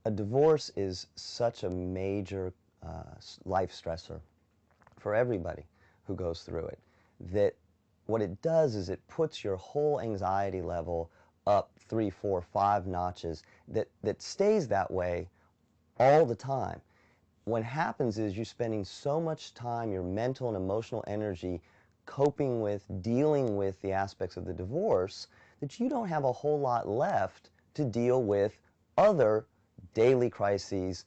A divorce is such a major life stressor for everybody who goes through it, that what it does is it puts your whole anxiety level up 3, 4, 5 notches that stays that way all the time. What happens is you're spending so much time, your mental and emotional energy, coping with, dealing with the aspects of the divorce, that you don't have a whole lot left to deal with other daily crises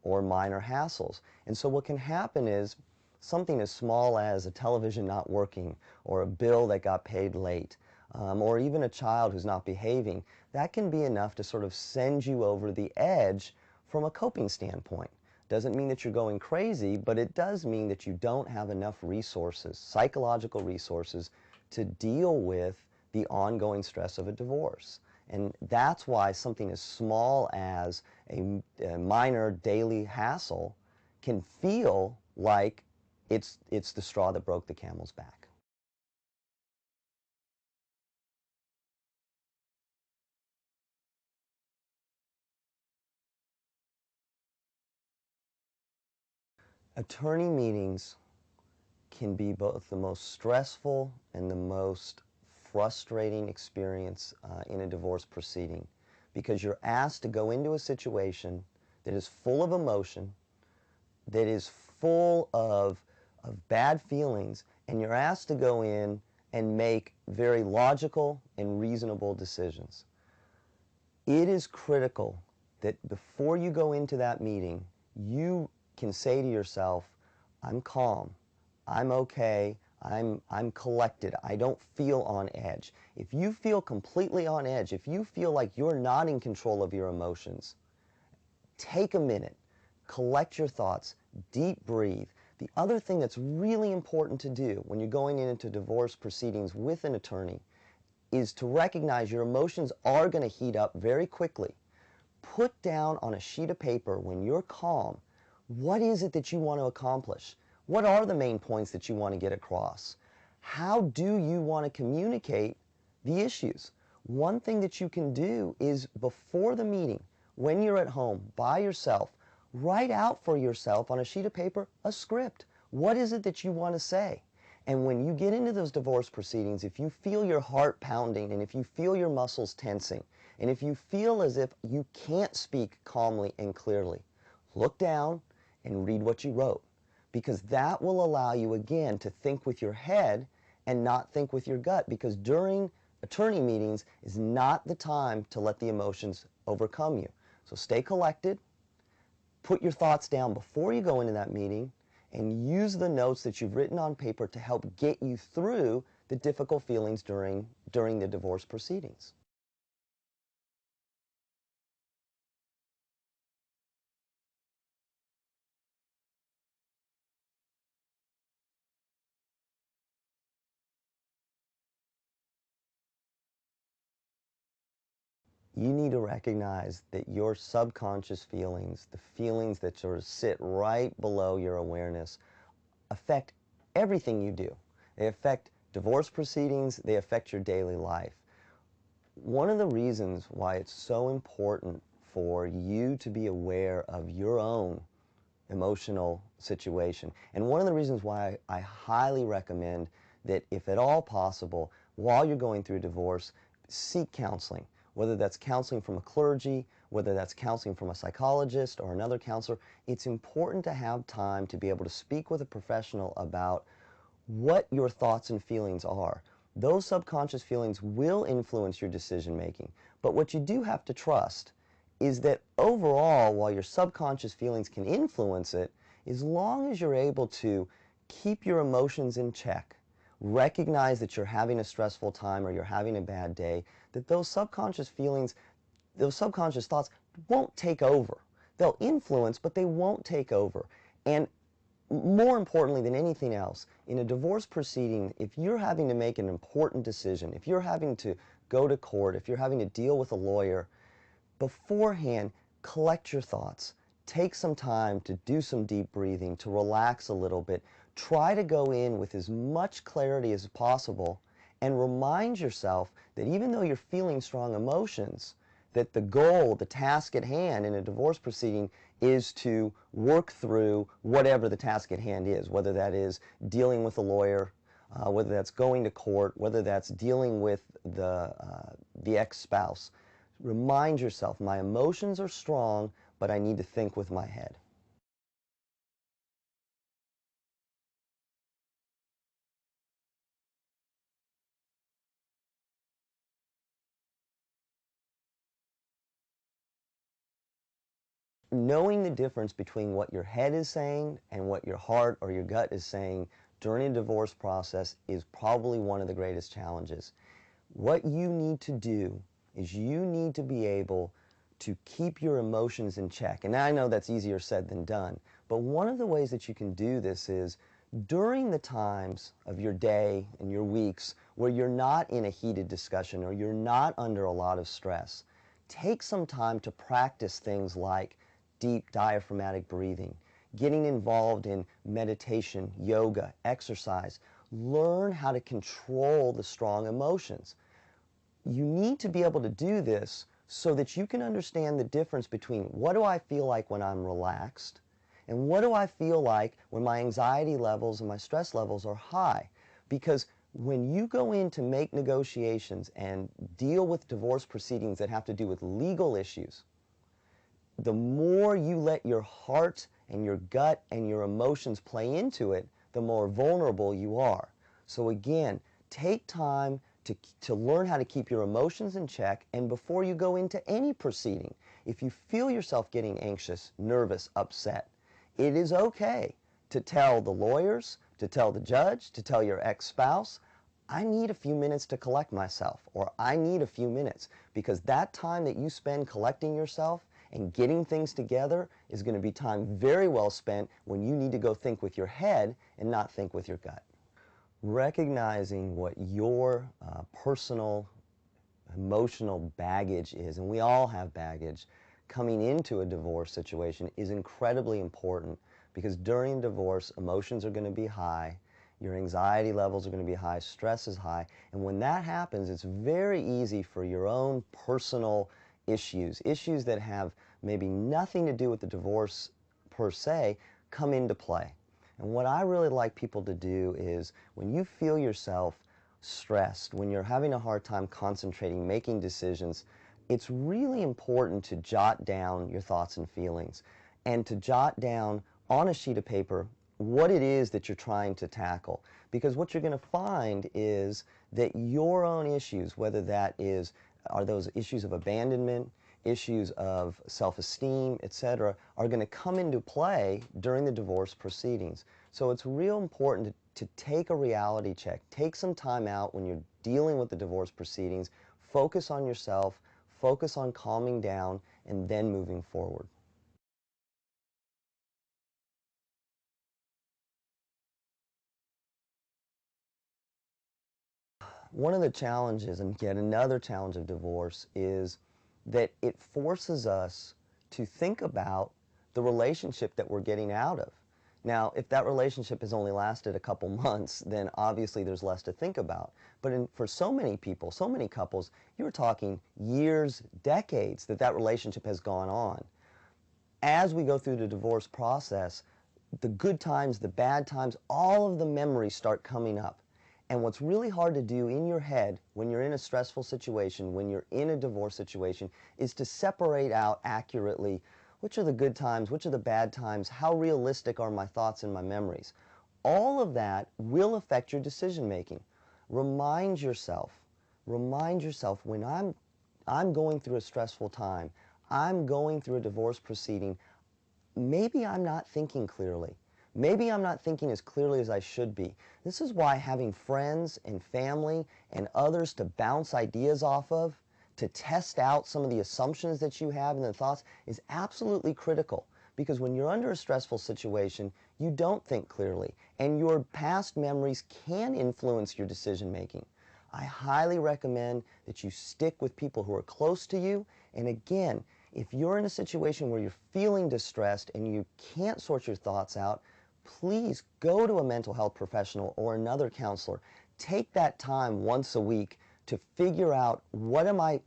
or minor hassles. And so what can happen is something as small as a television not working, or a bill that got paid late, or even a child who's not behaving, that can be enough to sort of send you over the edge from a coping standpoint. Doesn't mean that you're going crazy, but it does mean that you don't have enough resources, psychological resources, to deal with the ongoing stress of a divorce. And that's why something as small as a minor daily hassle can feel like it's the straw that broke the camel's back. Attorney meetings can be both the most stressful and the most frustrating experience in a divorce proceeding, because you're asked to go into a situation that is full of emotion, that is full of bad feelings, and you're asked to go in and make very logical and reasonable decisions. It is critical that before you go into that meeting, you can say to yourself, I'm calm, I'm okay, I'm collected, I don't feel on edge. If you feel completely on edge, if you feel like you're not in control of your emotions, take a minute, collect your thoughts, deep breathe. The other thing that's really important to do when you're going into divorce proceedings with an attorney is to recognize your emotions are going to heat up very quickly. Put down on a sheet of paper when you're calm, what is it that you want to accomplish? What are the main points that you want to get across? How do you want to communicate the issues? One thing that you can do is before the meeting, when you're at home by yourself, write out for yourself on a sheet of paper a script. What is it that you want to say? And when you get into those divorce proceedings, if you feel your heart pounding, and if you feel your muscles tensing, and if you feel as if you can't speak calmly and clearly, look down and read what you wrote, because that will allow you again to think with your head and not think with your gut, because during attorney meetings is not the time to let the emotions overcome you. So stay collected, put your thoughts down before you go into that meeting, and use the notes that you've written on paper to help get you through the difficult feelings during the divorce proceedings. You need to recognize that your subconscious feelings, the feelings that sort of sit right below your awareness, affect everything you do. They affect divorce proceedings, they affect your daily life. One of the reasons why it's so important for you to be aware of your own emotional situation, and one of the reasons why I highly recommend that, if at all possible, while you're going through a divorce, seek counseling, whether that's counseling from a clergy, whether that's counseling from a psychologist or another counselor. It's important to have time to be able to speak with a professional about what your thoughts and feelings are. Those subconscious feelings will influence your decision making, but what you do have to trust is that overall, while your subconscious feelings can influence it, as long as you're able to keep your emotions in check, recognize that you're having a stressful time or you're having a bad day, that those subconscious feelings, those subconscious thoughts won't take over. They'll influence, but they won't take over. And more importantly than anything else, in a divorce proceeding, if you're having to make an important decision, if you're having to go to court, if you're having to deal with a lawyer, beforehand, collect your thoughts. Take some time to do some deep breathing, to relax a little bit. Try to go in with as much clarity as possible, and remind yourself that even though you're feeling strong emotions, that the goal, the task at hand in a divorce proceeding is to work through whatever the task at hand is, whether that is dealing with a lawyer, whether that's going to court, whether that's dealing with the ex-spouse. Remind yourself, my emotions are strong, but I need to think with my head. Knowing the difference between what your head is saying and what your heart or your gut is saying during a divorce process is probably one of the greatest challenges. What you need to do is you need to be able to keep your emotions in check. And I know that's easier said than done, but one of the ways that you can do this is during the times of your day and your weeks where you're not in a heated discussion or you're not under a lot of stress, take some time to practice things like deep diaphragmatic breathing, getting involved in meditation, yoga, exercise. Learn how to control the strong emotions. You need to be able to do this so that you can understand the difference between what do I feel like when I'm relaxed and what do I feel like when my anxiety levels and my stress levels are high. Because when you go in to make negotiations and deal with divorce proceedings that have to do with legal issues, the more you let your heart and your gut and your emotions play into it, the more vulnerable you are. So again, take time to learn how to keep your emotions in check, and before you go into any proceeding, if you feel yourself getting anxious, nervous, upset, it is okay to tell the lawyers, to tell the judge, to tell your ex-spouse, I need a few minutes to collect myself, or I need a few minutes, because that time that you spend collecting yourself and getting things together is going to be time very well spent when you need to go think with your head and not think with your gut. Recognizing what your personal emotional baggage is, and we all have baggage, coming into a divorce situation is incredibly important, because during divorce, emotions are going to be high, your anxiety levels are going to be high, stress is high, and when that happens, it's very easy for your own personal issues that have maybe nothing to do with the divorce per se, come into play. And what I really like people to do is when you feel yourself stressed, when you're having a hard time concentrating, making decisions, it's really important to jot down your thoughts and feelings and to jot down on a sheet of paper what it is that you're trying to tackle. Because what you're going to find is that your own issues, whether that are those issues of abandonment, issues of self-esteem, etc., are going to come into play during the divorce proceedings. So it's real important to take a reality check. Take some time out when you're dealing with the divorce proceedings. Focus on yourself, focus on calming down, and then moving forward. One of the challenges, and yet another challenge of divorce, is that it forces us to think about the relationship that we're getting out of. Now, if that relationship has only lasted a couple months, then obviously there's less to think about. But for so many people, so many couples, you're talking years, decades that relationship has gone on. As we go through the divorce process, the good times, the bad times, all of the memories start coming up. And what's really hard to do in your head when you're in a stressful situation, when you're in a divorce situation, is to separate out accurately which are the good times, which are the bad times, how realistic are my thoughts and my memories. All of that will affect your decision making. Remind yourself when I'm going through a stressful time, I'm going through a divorce proceeding, maybe I'm not thinking clearly. Maybe I'm not thinking as clearly as I should be. This is why having friends and family and others to bounce ideas off of, to test out some of the assumptions that you have and the thoughts, is absolutely critical. Because when you're under a stressful situation, you don't think clearly, and your past memories can influence your decision making. I highly recommend that you stick with people who are close to you, and again, if you're in a situation where you're feeling distressed and you can't sort your thoughts out, please go to a mental health professional or another counselor. Take that time once a week to figure out what am I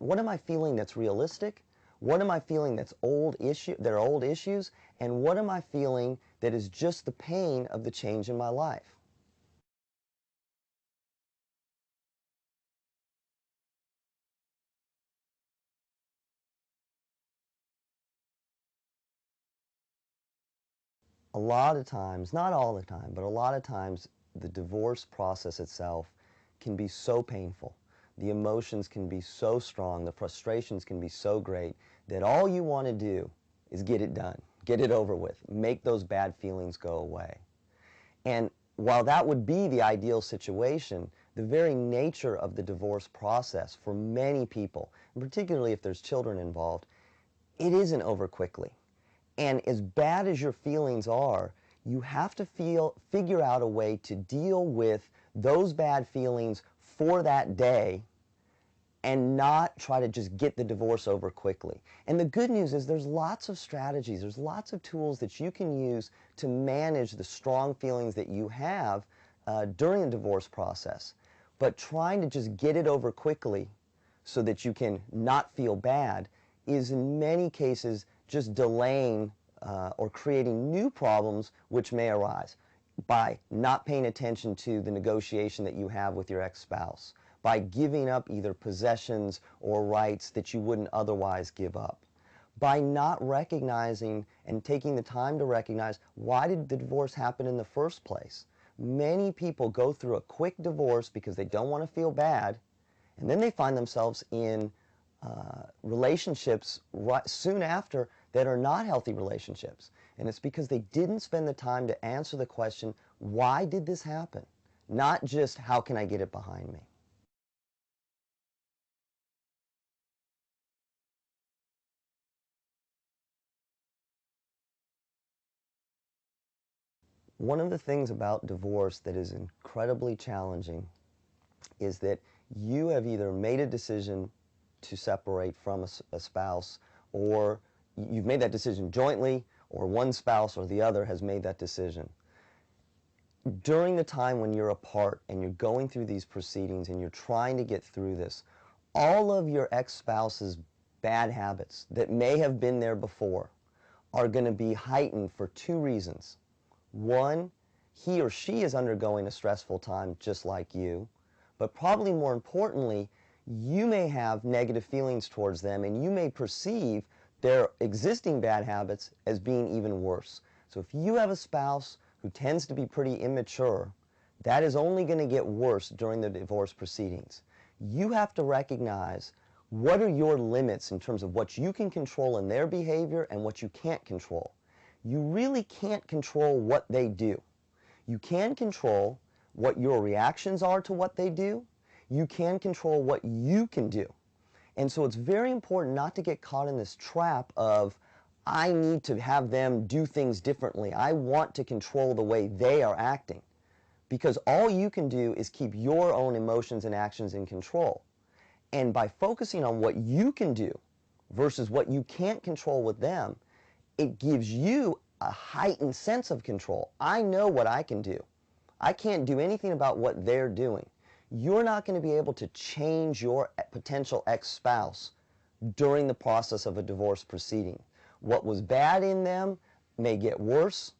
feeling that's realistic, what am I feeling that's old issues, and what am I feeling that is just the pain of the change in my life. A lot of times, not all the time, but a lot of times, the divorce process itself can be so painful. The emotions can be so strong, the frustrations can be so great that all you want to do is get it done, get it over with, make those bad feelings go away. And while that would be the ideal situation, the very nature of the divorce process for many people, and particularly if there's children involved, it isn't over quickly. And as bad as your feelings are, you have to figure out a way to deal with those bad feelings for that day and not try to just get the divorce over quickly. And the good news is there's lots of strategies, there's lots of tools that you can use to manage the strong feelings that you have during the divorce process. But trying to just get it over quickly so that you can not feel bad is in many cases just delaying or creating new problems which may arise by not paying attention to the negotiation that you have with your ex-spouse, by giving up either possessions or rights that you wouldn't otherwise give up, by not recognizing and taking the time to recognize why did the divorce happen in the first place. Many people go through a quick divorce because they don't want to feel bad, and then they find themselves in relationships soon after that are not healthy relationships. And it's because they didn't spend the time to answer the question, why did this happen? Not just, how can I get it behind me? One of the things about divorce that is incredibly challenging is that you have either made a decision to separate from a spouse, or you've made that decision jointly, or one spouse or the other has made that decision. During the time when you're apart and you're going through these proceedings and you're trying to get through this, all of your ex-spouse's bad habits that may have been there before are going to be heightened for two reasons. One, he or she is undergoing a stressful time just like you, but probably more importantly, you may have negative feelings towards them and you may perceive their existing bad habits as being even worse. So if you have a spouse who tends to be pretty immature, that is only going to get worse during the divorce proceedings. You have to recognize what are your limits in terms of what you can control in their behavior and what you can't control. You really can't control what they do. You can control what your reactions are to what they do. You can control what you can do. And so it's very important not to get caught in this trap of, I need to have them do things differently. I want to control the way they are acting. Because all you can do is keep your own emotions and actions in control. And by focusing on what you can do versus what you can't control with them, it gives you a heightened sense of control. I know what I can do. I can't do anything about what they're doing. You're not going to be able to change your potential ex-spouse during the process of a divorce proceeding. What was bad in them may get worse,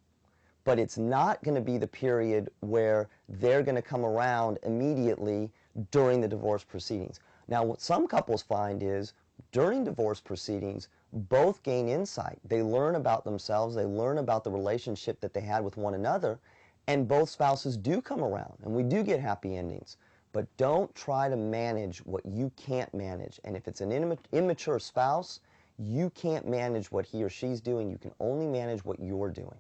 but it's not going to be the period where they're going to come around immediately during the divorce proceedings. Now, what some couples find is during divorce proceedings, both gain insight. They learn about themselves, they learn about the relationship that they had with one another, and both spouses do come around, and we do get happy endings. But don't try to manage what you can't manage. And if it's an immature spouse, you can't manage what he or she's doing. You can only manage what you're doing.